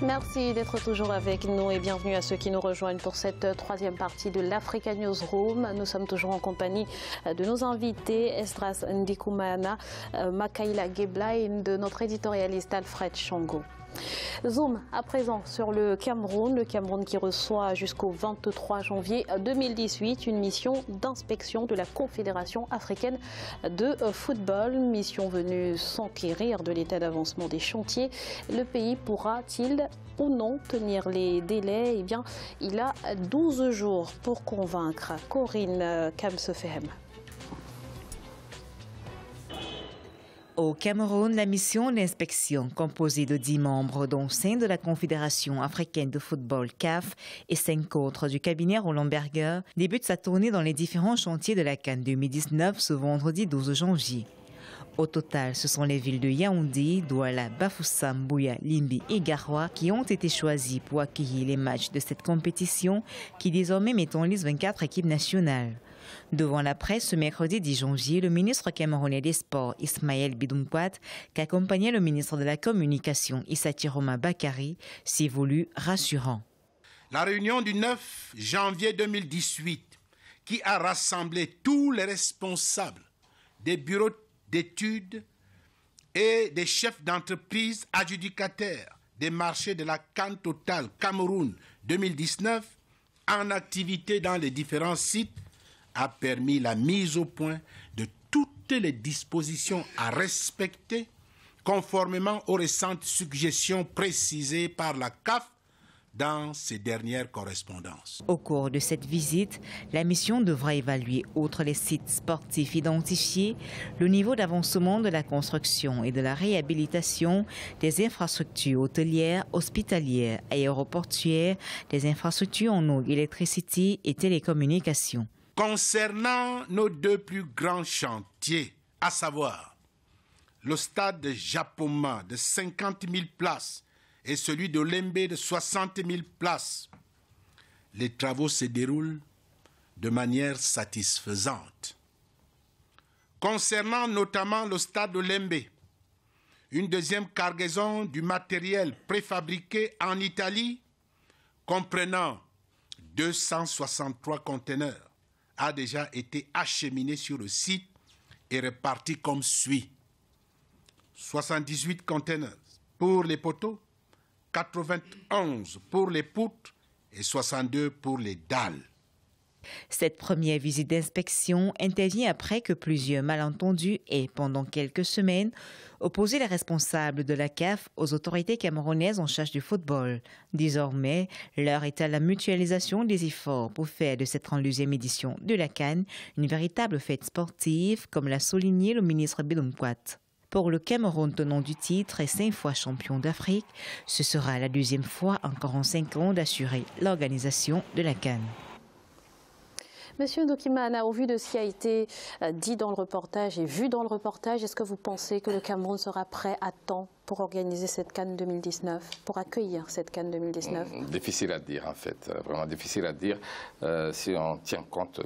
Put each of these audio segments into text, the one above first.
Merci d'être toujours avec nous et bienvenue à ceux qui nous rejoignent pour cette troisième partie de l'Africa Newsroom. Nous sommes toujours en compagnie de nos invités, Esdras Ndikoumana, Makaïla Gebla et de notre éditorialiste Alfred Chongo. Zoom à présent sur le Cameroun qui reçoit jusqu'au 23 janvier 2018 une mission d'inspection de la Confédération africaine de football, mission venue s'enquérir de l'état d'avancement des chantiers. Le pays pourra-t-il ou non tenir les délais? Eh bien, il a 12 jours pour convaincre. Corinne Kamsefehem. Au Cameroun, la mission d'inspection, composée de 10 membres, dont 5 de la Confédération africaine de football CAF et 5 autres du cabinet Roland Berger, débute sa tournée dans les différents chantiers de la CAN 2019 ce vendredi 12 janvier. Au total, ce sont les villes de Yaoundé, Douala, Bafoussam, Bouya, Limbi et Garoua qui ont été choisies pour accueillir les matchs de cette compétition qui désormais met en liste 24 équipes nationales. Devant la presse, ce mercredi 10 janvier, le ministre camerounais des Sports, Ismaël Bidumkwat, qui accompagnait le ministre de la Communication, Issa Tiroma Bakari, s'est voulu rassurant. La réunion du 9 janvier 2018, qui a rassemblé tous les responsables des bureaux d'études et des chefs d'entreprise adjudicataires des marchés de la CAN Total Cameroun 2019 en activité dans les différents sites, a permis la mise au point de toutes les dispositions à respecter conformément aux récentes suggestions précisées par la CAF dans ses dernières correspondances. Au cours de cette visite, la mission devra évaluer, outre les sites sportifs identifiés, le niveau d'avancement de la construction et de la réhabilitation des infrastructures hôtelières, hospitalières, aéroportuaires, des infrastructures en eau, électricité et télécommunications. Concernant nos deux plus grands chantiers, à savoir le stade de Japoma de 50 000 places et celui de Lembe de 60 000 places, les travaux se déroulent de manière satisfaisante. Concernant notamment le stade de Lembe, une deuxième cargaison du matériel préfabriqué en Italie, comprenant 263 conteneurs, a déjà été acheminé sur le site et réparti comme suit. 78 conteneurs pour les poteaux, 91 pour les poutres et 62 pour les dalles. Cette première visite d'inspection intervient après que plusieurs malentendus aient, pendant quelques semaines, opposé les responsables de la CAF aux autorités camerounaises en charge du football. Désormais, l'heure est à la mutualisation des efforts pour faire de cette 32e édition de la CAN une véritable fête sportive, comme l'a souligné le ministre Bidumkwat. Pour le Cameroun tenant du titre et 5 fois champion d'Afrique, ce sera la 2e fois en 45 ans d'assurer l'organisation de la CAN. Monsieur Ndokimana, au vu de ce qui a été dit dans le reportage et vu dans le reportage, est-ce que vous pensez que le Cameroun sera prêt à temps pour organiser cette CAN 2019, pour accueillir cette CAN 2019? Difficile à dire en fait, vraiment difficile à dire. Si on tient compte,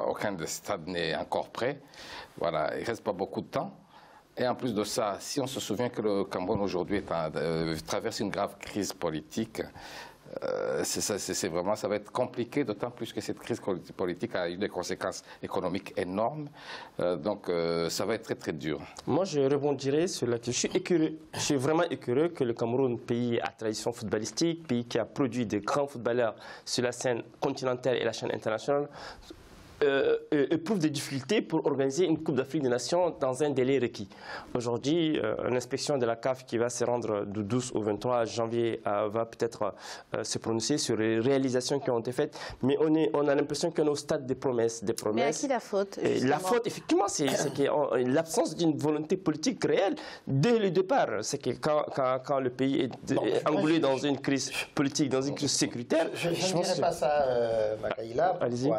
aucun des stades n'est encore prêt. Voilà, il ne reste pas beaucoup de temps. Et en plus de ça, si on se souvient que le Cameroun aujourd'hui traverse une grave crise politique, ça va être compliqué, d'autant plus que cette crise politique a eu des conséquences économiques énormes. Donc ça va être très très dur. Moi je rebondirais sur la question. Je suis vraiment écœureux que le Cameroun, pays à tradition footballistique, pays qui a produit de grands footballeurs sur la scène continentale et la scène internationale, éprouve des difficultés pour organiser une Coupe d'Afrique des Nations dans un délai requis. Aujourd'hui, l'inspection de la CAF qui va se rendre du 12 au 23 janvier va peut-être se prononcer sur les réalisations qui ont été faites, mais on a l'impression qu'on est au stade des promesses. Mais à qui la faute? La faute, effectivement, c'est l'absence d'une volonté politique réelle dès le départ. C'est que quand le pays est engoulé dans une crise politique, dans une crise sécuritaire... Je ne dirais pas ça, Makaïla. Allez-y.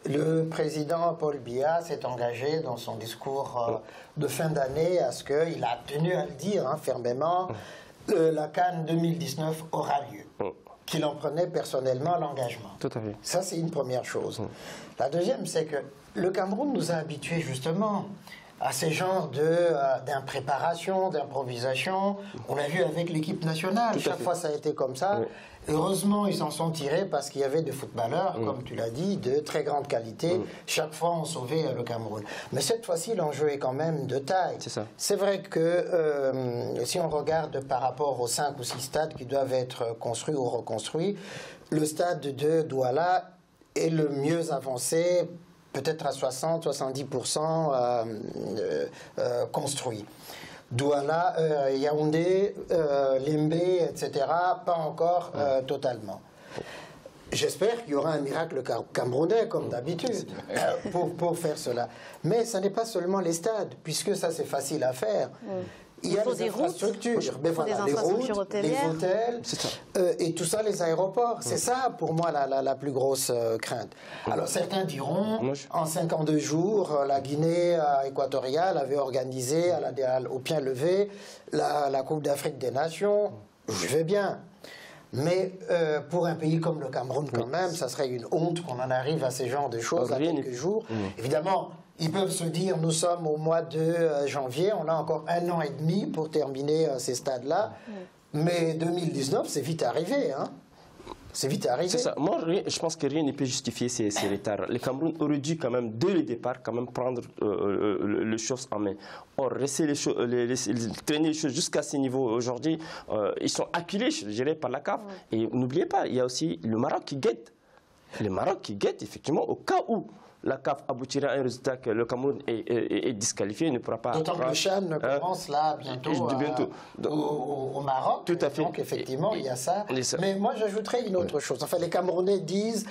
Le président Paul Biya s'est engagé dans son discours de fin d'année à ce qu'il a tenu à le dire fermement, la CAN 2019 aura lieu. Qu'il en prenait personnellement l'engagement. Tout à fait. Ça, c'est une première chose. La deuxième, c'est que le Cameroun nous a habitués justement à ces genres d'impréparation, d'improvisation. On l'a vu avec l'équipe nationale, chaque fois ça a été comme ça. Oui. Heureusement, ils s'en sont tirés parce qu'il y avait des footballeurs, comme tu l'as dit, de très grande qualité. Chaque fois, on sauvait le Cameroun. Mais cette fois-ci, l'enjeu est quand même de taille. C'est vrai que si on regarde par rapport aux 5 ou 6 stades qui doivent être construits ou reconstruits, le stade de Douala est le mieux avancé, peut-être à 60-70% construit. Douala, Yaoundé, Limbe, etc., pas encore totalement. J'espère qu'il y aura un miracle camerounais, comme d'habitude, pour faire cela. Mais ce n'est pas seulement les stades, puisque ça c'est facile à faire. Il y a des infrastructures, mais voilà, les routes, les hôtels, et tout ça, les aéroports. C'est ça, pour moi, la plus grosse crainte. Alors, certains diront, en 52 jours, la Guinée équatoriale avait organisé, au pied levé, la Coupe d'Afrique des Nations. Je vais bien. Mais pour un pays comme le Cameroun, quand même, ça serait une honte qu'on en arrive à ces genres de choses à quelques jours. Évidemment, ils peuvent se dire, nous sommes au mois de janvier, on a encore 1 an et demi pour terminer ces stades-là. Mais 2019, c'est vite arrivé, hein. C'est vite arrivé. C'est ça. Moi, je pense que rien ne peut justifier ces retards. Le Cameroun aurait dû quand même, dès le départ, quand même prendre les choses en main. Or, traîner les choses jusqu'à ce niveau aujourd'hui, ils sont acculés, je dirais, par la CAF. Et n'oubliez pas, il y a aussi le Maroc qui guette. Le Maroc qui guette, effectivement, au cas où la CAF aboutira à un résultat que le Cameroun est disqualifié, il ne pourra pas... D'autant que le Chan commence là bientôt au Maroc. Tout à fait. Donc effectivement, il y a ça. Mais moi, j'ajouterais une autre chose. Enfin, les Camerounais disent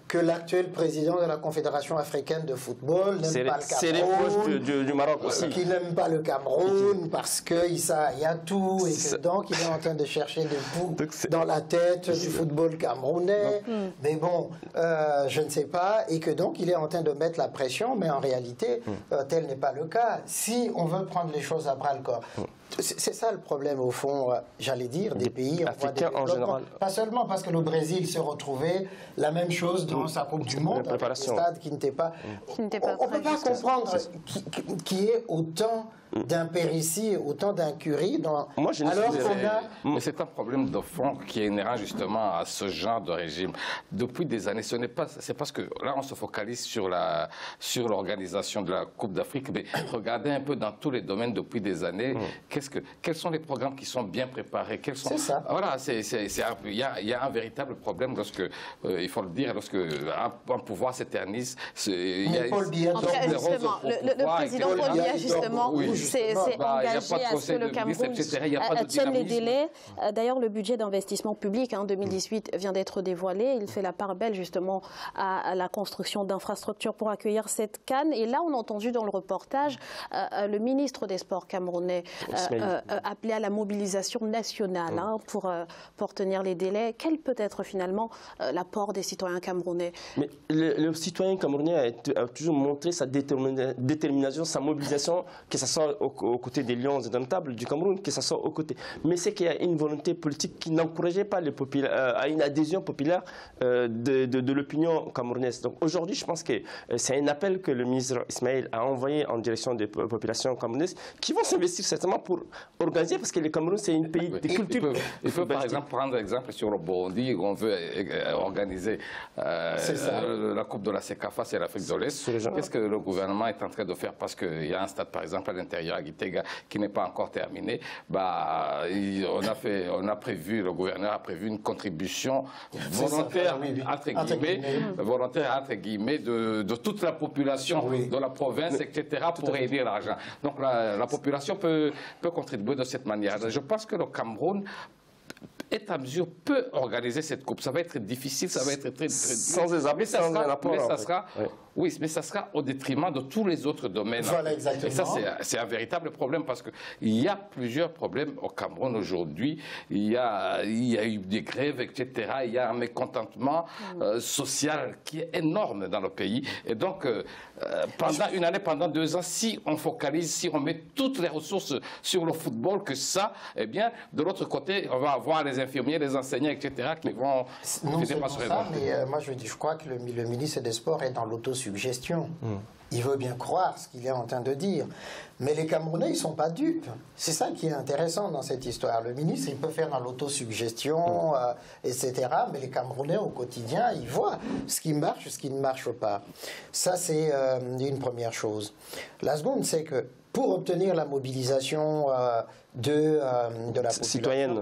que l'actuel président de la Confédération africaine de football n'aime pas le Cameroun. C'est les proches du Maroc aussi. Qu'il n'aime pas le Cameroun parce qu'il y a tout et que donc il est en train de chercher des poux dans la tête du football camerounais. Mais bon, je ne sais pas. Et que donc il est en train de mettre la pression, mais en réalité, tel n'est pas le cas. Si on veut prendre les choses à bras le corps, c'est ça le problème au fond, j'allais dire, des pays en voie de développement. En général. Pas seulement parce que le Brésil s'est retrouvé la même chose dans sa Coupe du Monde, avec des stades qui n'étaient pas... on ne peut pas comprendre qu'il y ait autant d'impéritie, autant d'incurie. Mais c'est un problème de fond qui est inhérent justement à ce genre de régime. Depuis des années, c'est parce que là on se focalise sur l'organisation de la Coupe d'Afrique, mais regardez un peu dans tous les domaines depuis des années, quels sont les programmes qui sont bien préparés, C'est ça. Voilà, il y a un véritable problème lorsque, il faut le dire, lorsque un pouvoir s'éternise. Paul Biya, justement, le président Paul Biya, justement, s'est engagé à ce que le Cameroun tienne les délais. D'ailleurs, le budget d'investissement public en 2018 vient d'être dévoilé. Il fait la part belle, justement, à la construction d'infrastructures pour accueillir cette CAN. Et là, on a entendu dans le reportage le ministre des Sports camerounais appeler à la mobilisation nationale pour tenir les délais. Quel peut être finalement l'apport des citoyens camerounais? Mais le citoyen camerounais a toujours montré sa détermination, sa mobilisation, que ce soit aux côtés des Lions indomptables du Cameroun, que ce soit aux côtés. Mais c'est qu'il y a une volonté politique qui n'encourageait pas à une adhésion populaire de l'opinion camerounaise. Donc aujourd'hui, je pense que c'est un appel que le ministre Ismaël a envoyé en direction des populations camerounaises qui vont s'investir certainement pour organiser, parce que le Cameroun, c'est un pays de culture. Il peut par exemple prendre l'exemple sur le Burundi, où on veut organiser la Coupe de la CECAFA, c'est l'Afrique de l'Est. Qu'est-ce que le gouvernement est en train de faire? Parce qu'il y a un stade, par exemple, à l'intérieur, à Gitega, qui n'est pas encore terminé. Le gouverneur a prévu une contribution volontaire, entre guillemets, de toute la population de la province, etc., pour aider l'argent. Donc la population peut contribuer de cette manière. Je pense que le Cameroun est à mesure, peut organiser cette coupe. Ça va être difficile, ça va être très sans des appels, sans un apport. Oui, mais ça sera au détriment de tous les autres domaines. Voilà, exactement. Et ça, c'est un véritable problème parce qu'il y a plusieurs problèmes au Cameroun aujourd'hui. Il y a eu des grèves, etc. Il y a un mécontentement social qui est énorme dans le pays. Et donc, pendant une année, pendant 2 ans, si on focalise, si on met toutes les ressources sur le football, que ça, eh bien, de l'autre côté, on va avoir les infirmiers, les enseignants, etc. qui vont... Non seulement ça, mais moi je crois que le ministre des Sports est dans l'autosuggestion. il veut bien croire ce qu'il est en train de dire. Mais les Camerounais, ils ne sont pas dupes. C'est ça qui est intéressant dans cette histoire. Le ministre, il peut faire dans l'autosuggestion, etc. Mais les Camerounais, au quotidien, ils voient ce qui marche, ce qui ne marche pas. Ça, c'est une première chose. La seconde, c'est que pour obtenir la mobilisation de la population citoyenne,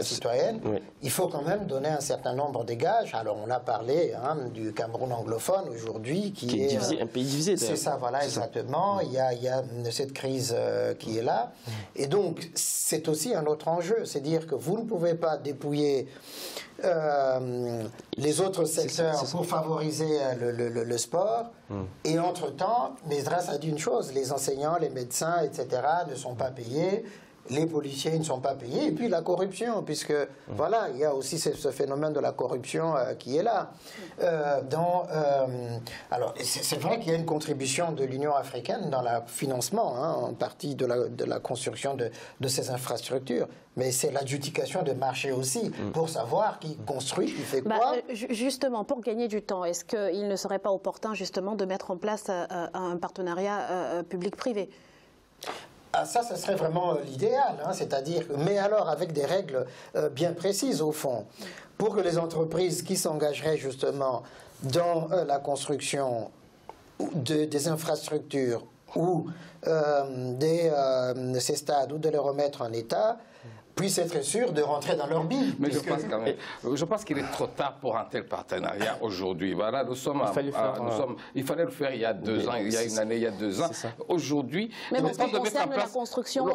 citoyenne, oui. il faut quand même donner un certain nombre de gages. Alors, on a parlé du Cameroun anglophone aujourd'hui, qui est divisé, un pays divisé. C'est ça, voilà, exactement. Il y a cette crise qui est là. Et donc, c'est aussi un autre enjeu. C'est-à-dire que vous ne pouvez pas dépouiller les autres secteurs pour favoriser le sport. Et entre-temps, Esdras a dit une chose, les enseignants, les médecins, etc. ne sont pas payés, les policiers ne sont pas payés, et puis la corruption, puisque voilà, il y a aussi ce phénomène de la corruption qui est là. Alors, c'est vrai qu'il y a une contribution de l'Union africaine dans le financement, en partie de la construction de ces infrastructures, mais c'est l'adjudication de marché aussi, pour savoir qui construit, qui fait quoi. Justement, pour gagner du temps, est-ce qu'il ne serait pas opportun justement de mettre en place un partenariat public-privé ? Ah, ça serait vraiment l'idéal, c'est-à-dire, mais alors avec des règles bien précises au fond, pour que les entreprises qui s'engageraient justement dans la construction des infrastructures ou ces stades ou de les remettre en état, puissent être sûrs de rentrer dans leur bille. Mais je pense qu'il est trop tard pour un tel partenariat aujourd'hui. Voilà, il fallait le faire il y a 2 ans, il y a une année, il y a 2 ans. Aujourd'hui, mais le temps de mettre en place la construction,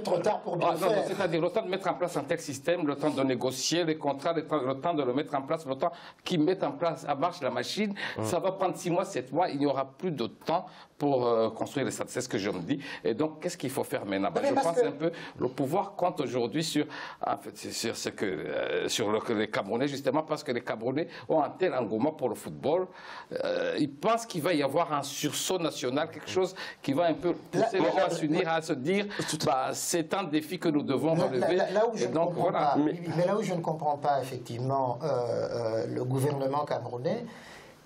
trop tard pour bien faire. C'est-à-dire le temps de mettre en place un tel système, le temps de négocier les contrats, le temps de le mettre en place, le temps qu'ils mettent en place à marche la machine, ça va prendre 6 mois, 7 mois, il n'y aura plus de temps pour construire les stades. C'est ce que je me dis. Et donc, qu'est-ce qu'il faut faire maintenant? Je pense un peu, le pouvoir compte aujourd'hui sur les Camerounais, justement parce que les Camerounais ont un tel engouement pour le football. Ils pensent qu'il va y avoir un sursaut national, quelque chose qui va un peu pousser les gens à s'unir, à se dire c'est un défi que nous devons relever. Là où je ne comprends pas, effectivement, le gouvernement camerounais,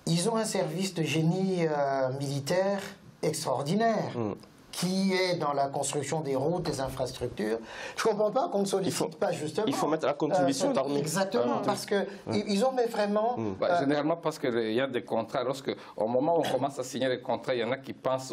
ils ont un service de génie militaire extraordinaire. Qui est dans la construction des routes, des infrastructures. Je ne comprends pas qu'on ne sollicite pas justement. Il faut mettre la contribution d'armée. Exactement, parce qu'ils ont vraiment... généralement parce qu'il y a des contrats. Au moment où on commence à signer les contrats, il y en a qui pensent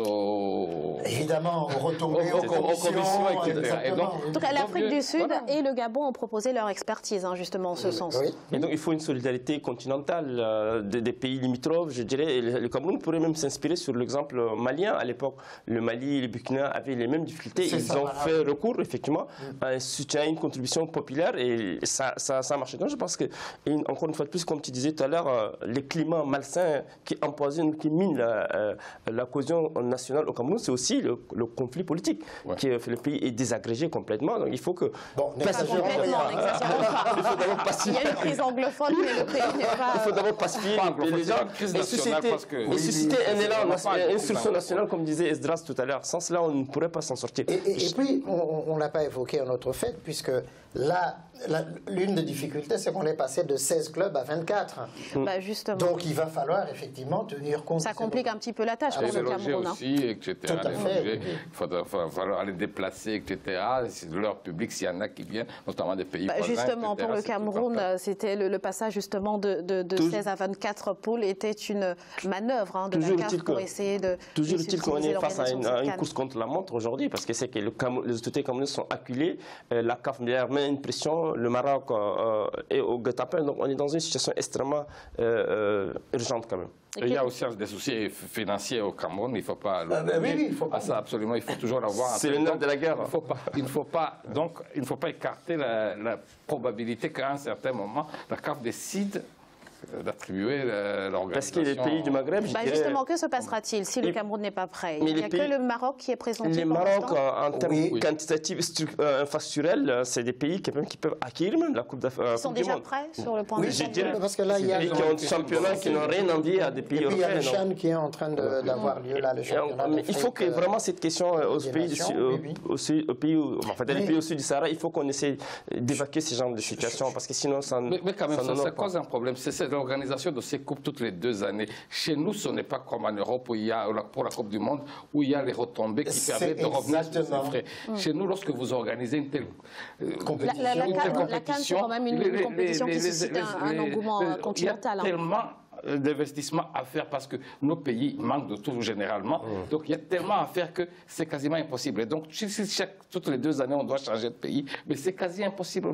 évidemment, aux retombées, aux commissions, etc. En tout cas, l'Afrique du Sud et le Gabon ont proposé leur expertise, justement, en ce sens. Oui. Et donc, il faut une solidarité continentale des pays limitrophes, je dirais. Et le Cameroun pourrait même s'inspirer sur l'exemple malien. À l'époque, le Mali, le Burkina avaient les mêmes difficultés. Ils ont fait recours, effectivement, à un soutien, une contribution populaire et ça a marché. Donc, je pense que, encore une fois de plus, comme tu disais tout à l'heure, les climats malsains qui empoisonnent, qui minent la cohésion nationale au Cameroun, c'est aussi le conflit politique qui fait le pays est désagrégé complètement. Donc, il faut que... Il y a une crise anglophone, mais le pays n'est pas... Il faut d'abord pacifier les gens et susciter un élan, une solution nationale, comme disait Esdras tout à l'heure. Sans cela, on ne pourrait pas s'en sortir. Et puis, on ne l'a pas évoqué un autre fait, puisque l'une des difficultés, c'est qu'on est passé de 16 clubs à 24. Justement. Donc, il va falloir effectivement tenir compte... Ça complique un petit peu la tâche pour le Cameroun. Aussi, etc. Tout à fait. Il va falloir les déplacer, etc. Leur public, s'il y en a qui viennent, notamment des pays voisins, justement, etc. pour le Cameroun, c'était le passage justement de 16 à 24 poules était une manœuvre de la CAF pour essayer de... Toujours est-il qu'on est face à une course contre la montre aujourd'hui, parce que c'est que les autorités camerounaises sont acculées, la CAF met une pression, le Maroc est au guet-apens, donc on est dans une situation extrêmement urgente quand même. Et il y a aussi des soucis financiers au Cameroun, il ne faut pas... il faut pas. Ça, absolument, il faut toujours avoir... C'est le nerf de la guerre. Il ne faut pas écarter la probabilité qu'à un certain moment, la CAF décide d'attribuer l'organisation. Parce que les pays du Maghreb... justement, que se passera-t-il si le Cameroun n'est pas prêt? Il n'y a que le Maroc qui est présenté. Les Maroc, en termes quantitatifs infrastructurels, c'est des pays qui peuvent acquérir même la Coupe d'Afrique. Ils sont déjà prêts sur le point de vue. Parce que là, il y a des pays qui ont des championnats qui n'ont rien envié à des pays européens. Et puis il y a le Chan qui est en train d'avoir lieu là, le championnat. Mais il faut que vraiment cette question aux pays au sud du Sahara, il faut qu'on essaie d'évacuer ce genre de situation, parce que sinon ça mais quand même, ça cause un problème. c'est l'organisation de ces coupes toutes les 2 années. Chez nous, ce n'est pas comme en Europe où il y a, pour la Coupe du Monde, où il y a les retombées qui permettent de revenir sur ses frais. Chez nous, lorsque vous organisez une telle compétition, la CAN, c'est quand même une compétition qui suscite un engouement continental. Il y a tellement d'investissements à faire parce que nos pays manquent de tout généralement. Donc il y a tellement à faire que c'est quasiment impossible. Et donc si toutes les 2 années on doit changer de pays, mais c'est quasi impossible.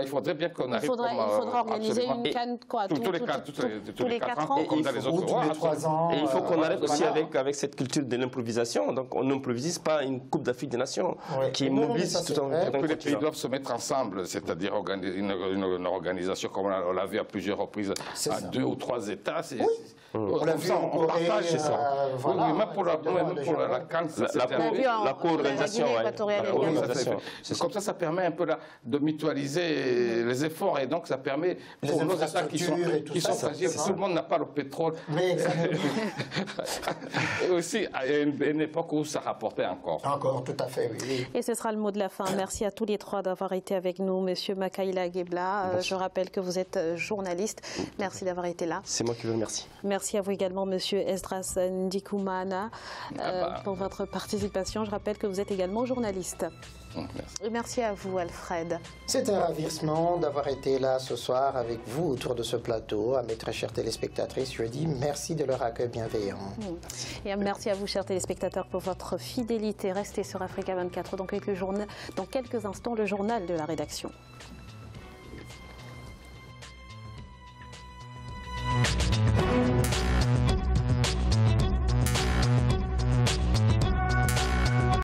Il faudrait bien qu'on arrive. Il faudra organiser une CAN tous les 4 ans, comme dans les autres tous les 3 ans. Et il faut qu'on arrête aussi avec cette culture de l'improvisation. Donc on n'improvise pas une Coupe d'Afrique des Nations qui mobilise tout un les pays doivent se mettre ensemble, c'est-à-dire une organisation comme on l'a vu à plusieurs reprises à 2 ou 3 États. On l'a vu en Corée, même pour la CAN, la co-organisation. Comme ça permet un peu de mutualiser les efforts et donc ça permet pour nos États qui sont fragiles, tout le monde n'a pas le pétrole. Et aussi à une époque où ça rapportait encore. Encore, tout à fait, oui. Et ce sera le mot de la fin. Merci à tous les 3 d'avoir été avec nous. Monsieur Makaila Guebla, je rappelle que vous êtes journaliste. Merci d'avoir été là. C'est moi qui vous remercie. Merci à vous également, Monsieur Esdras Ndikoumana, pour votre participation. Je rappelle que vous êtes également journaliste. Merci. Merci à vous, Alfred. C'est un ravissement d'avoir été là ce soir avec vous autour de ce plateau. À mes très chères téléspectatrices, je dis merci de leur accueil bienveillant. Et merci à vous, chers téléspectateurs, pour votre fidélité. Restez sur Africa 24 dans quelques instants, le journal de la rédaction.